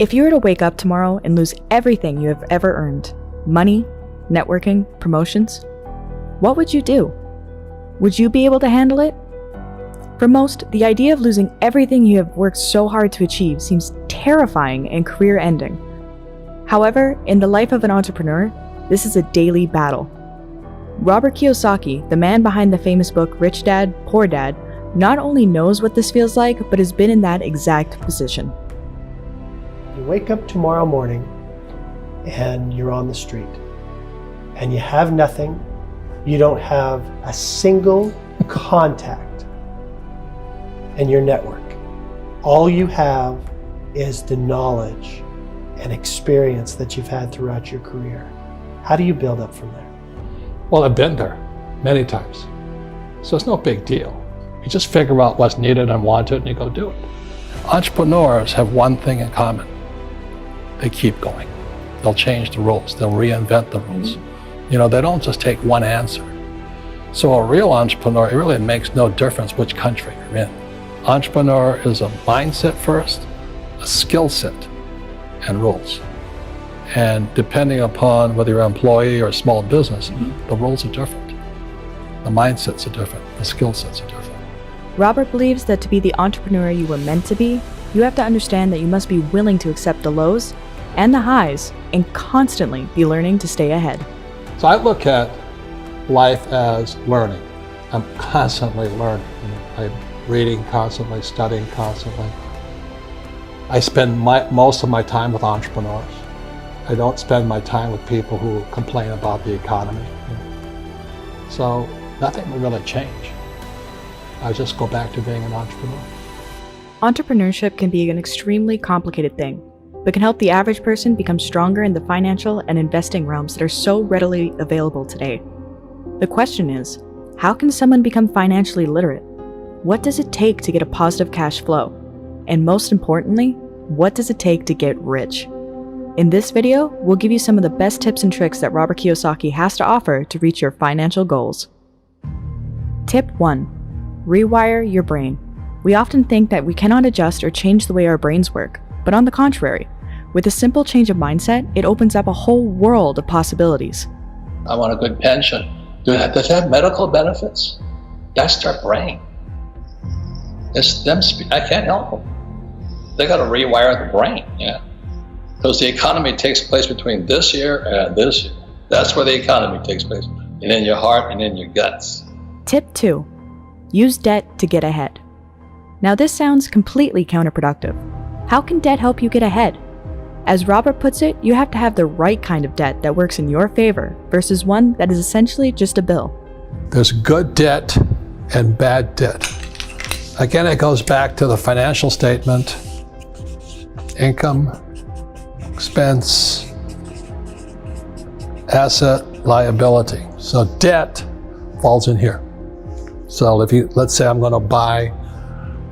If you were to wake up tomorrow and lose everything you have ever earned, money, networking, promotions, what would you do? Would you be able to handle it? For most, the idea of losing everything you have worked so hard to achieve seems terrifying and career-ending. However, in the life of an entrepreneur, this is a daily battle. Robert Kiyosaki, the man behind the famous book Rich Dad, Poor Dad, not only knows what this feels like, but has been in that exact position. You wake up tomorrow morning and you're on the street and you have nothing. You don't have a single contact in your network. All you have is the knowledge and experience that you've had throughout your career. How do you build up from there? Well, I've been there many times. So it's no big deal. You just figure out what's needed and wanted and you go do it. Entrepreneurs have one thing in common. They keep going. They'll change the rules. They'll reinvent the rules. You know, they don't just take one answer. So a real entrepreneur, it really makes no difference which country you're in. Entrepreneur is a mindset first, a skill set, and rules. And depending upon whether you're an employee or a small business, the rules are different. The mindsets are different. The skill sets are different. Robert believes that to be the entrepreneur you were meant to be, you have to understand that you must be willing to accept the lows and the highs and constantly be learning to stay ahead. So I look at life as learning. I'm constantly learning. I'm reading constantly, studying constantly. I spend most of my time with entrepreneurs. I don't spend my time with people who complain about the economy. So nothing will really change. I just go back to being an entrepreneur. Entrepreneurship can be an extremely complicated thing, but can help the average person become stronger in the financial and investing realms that are so readily available today. The question is, how can someone become financially literate? What does it take to get a positive cash flow? And most importantly, what does it take to get rich? In this video, we'll give you some of the best tips and tricks that Robert Kiyosaki has to offer to reach your financial goals. Tip 1. Rewire your brain. We often think that we cannot adjust or change the way our brains work, but on the contrary, with a simple change of mindset, it opens up a whole world of possibilities. I want a good pension. Does it have medical benefits? That's their brain. It's them. I can't help them. They got to rewire the brain, because the economy takes place between this year and this year. That's where the economy takes place, and in your heart and in your guts. Tip 2. Use debt to get ahead. Now this sounds completely counterproductive. How can debt help you get ahead? As Robert puts it, you have to have the right kind of debt that works in your favor versus one that is essentially just a bill. There's good debt and bad debt. Again, it goes back to the financial statement, income, expense, asset, liability. So debt falls in here. So let's say I'm going to buy,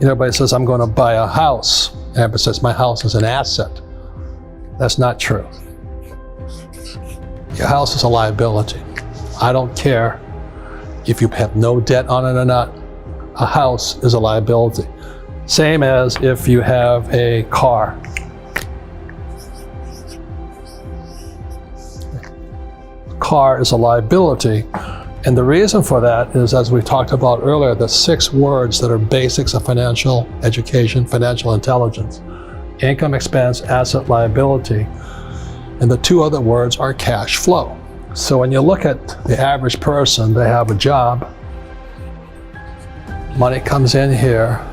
everybody says I'm going to buy a house. Everybody says my house is an asset. That's not true. Your house is a liability. I don't care if you have no debt on it or not. A house is a liability. Same as if you have a car. Car is a liability. And the reason for that is, as we talked about earlier, the 6 words that are basics of financial education, financial intelligence: income, expense, asset, liability. And the 2 other words are cash flow. So when you look at the average person, they have a job, money comes in here,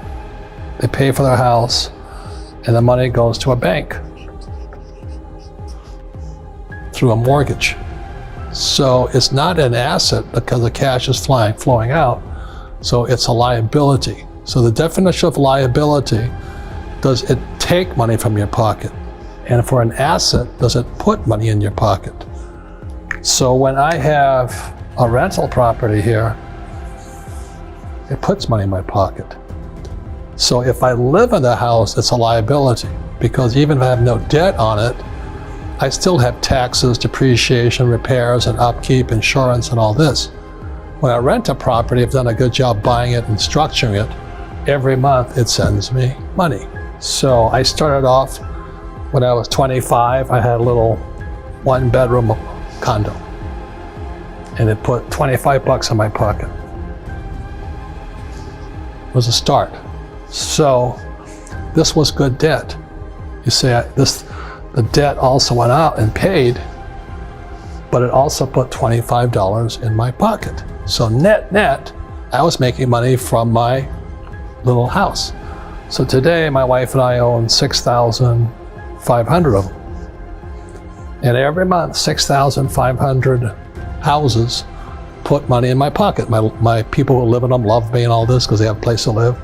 they pay for their house, and the money goes to a bank through a mortgage. So it's not an asset because the cash is flowing out, so it's a liability. So the definition of liability, does it take money from your pocket? And for an asset, does it put money in your pocket? So when I have a rental property here, it puts money in my pocket. So if I live in the house, it's a liability, because even if I have no debt on it, I still have taxes, depreciation, repairs, and upkeep, insurance, and all this. When I rent a property, I've done a good job buying it and structuring it. Every month it sends me money. So I started off when I was 25, I had a little 1-bedroom condo. And it put 25 bucks in my pocket. It was a start. So this was good debt. You see, the debt also went out and paid, but it also put $25 in my pocket. So net, I was making money from my little house. So today, my wife and I own 6,500 of them. And every month, 6,500 houses put money in my pocket. My people who live in them love me and all this because they have a place to live.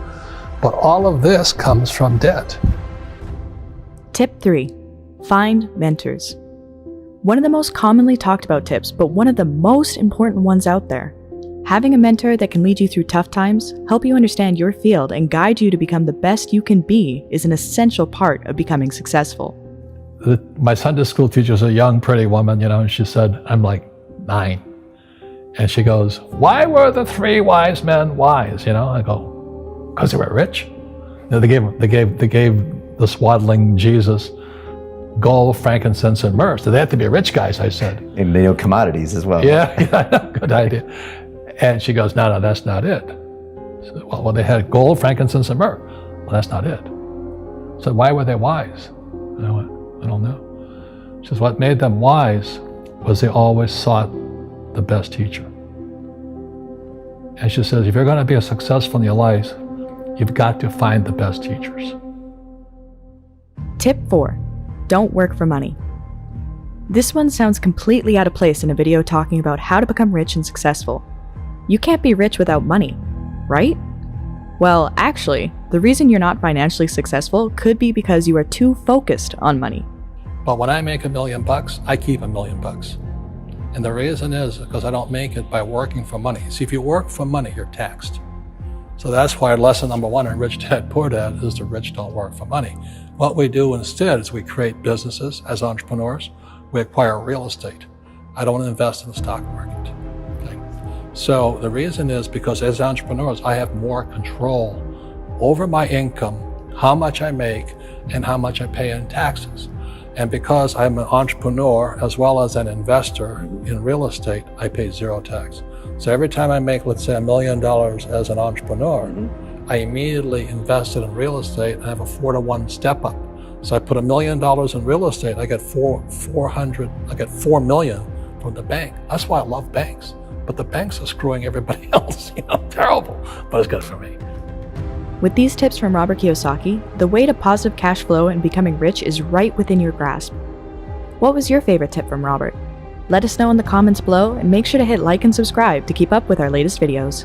But all of this comes from debt. Tip 3. Find mentors. One of the most commonly talked about tips, but one of the most important ones out there. Having a mentor that can lead you through tough times, help you understand your field, and guide you to become the best you can be is an essential part of becoming successful. My Sunday school teacher is a young, pretty woman, and she said, I'm like 9. And she goes, why were the 3 wise men wise? I go, because they were rich. They gave the swaddling Jesus gold, frankincense, and myrrh. So they had to be rich guys, I said. And they know commodities as well. Yeah, good idea. And she goes, no, that's not it. So, well, they had gold, frankincense, and myrrh. Well, that's not it. So why were they wise? And I went, I don't know. She says, what made them wise was they always sought the best teacher. And she says, if you're going to be successful in your life, you've got to find the best teachers. Tip 4. Don't work for money. This one sounds completely out of place in a video talking about how to become rich and successful. You can't be rich without money, right? Well, actually, the reason you're not financially successful could be because you are too focused on money. But when I make $1 million, I keep $1 million. And the reason is because I don't make it by working for money. See, if you work for money, you're taxed. So that's why lesson number 1 in Rich Dad, Poor Dad is the rich don't work for money. What we do instead is we create businesses as entrepreneurs. We acquire real estate. I don't invest in the stock market. Okay? So the reason is because as entrepreneurs, I have more control over my income, how much I make, and how much I pay in taxes. And because I'm an entrepreneur as well as an investor in real estate, I pay 0 tax. So every time I make, let's say, $1 million as an entrepreneur, I immediately invested in real estate and have a 4-to-1 step up. So I put $1 million in real estate, I get $4 million from the bank. That's why I love banks. But the banks are screwing everybody else, terrible, but it's good for me. With these tips from Robert Kiyosaki, the way to positive cash flow and becoming rich is right within your grasp. What was your favorite tip from Robert? Let us know in the comments below and make sure to hit like and subscribe to keep up with our latest videos.